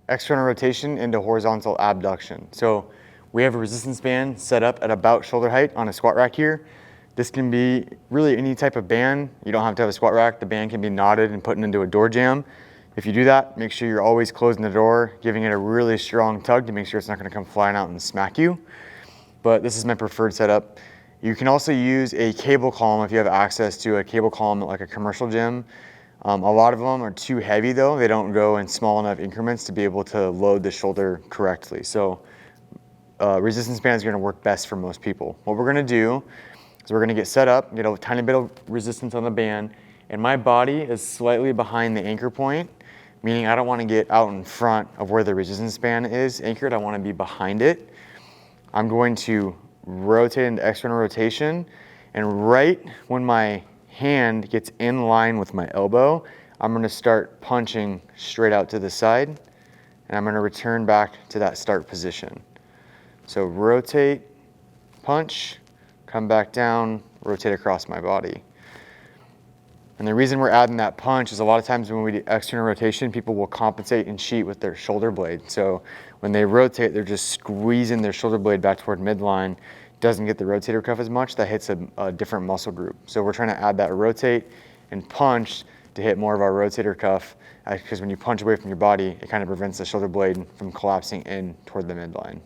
external rotation into horizontal abduction. So we have a resistance band set up at about shoulder height on a squat rack here. This can be really any type of band. You don't have to have a squat rack. The band can be knotted and put into a door jamb. If you do that, make sure you're always closing the door, giving it a really strong tug to make sure it's not going to come flying out and smack you. But this is my preferred setup. You can also use a cable column if you have access to a cable column at like a commercial gym. A lot of them are too heavy though. They don't go in small enough increments to be able to load the shoulder correctly. So resistance band is going to work best for most people. What we're going to do is we're going to get set up, get a tiny bit of resistance on the band, and my body is slightly behind the anchor point, meaning I don't want to get out in front of where the resistance band is anchored. I want to be behind it. I'm going to rotate into external rotation, and right when my hand gets in line with my elbow, I'm going to start punching straight out to the side, and I'm going to return back to that start position. So rotate, punch, come back down, rotate across my body. And the reason we're adding that punch is a lot of times when we do external rotation, people will compensate and cheat with their shoulder blade. So when they rotate, they're just squeezing their shoulder blade back toward midline. Doesn't get the rotator cuff as much. That hits a different muscle group. So we're trying to add that rotate and punch to hit more of our rotator cuff, because when you punch away from your body, it kind of prevents the shoulder blade from collapsing in toward the midline.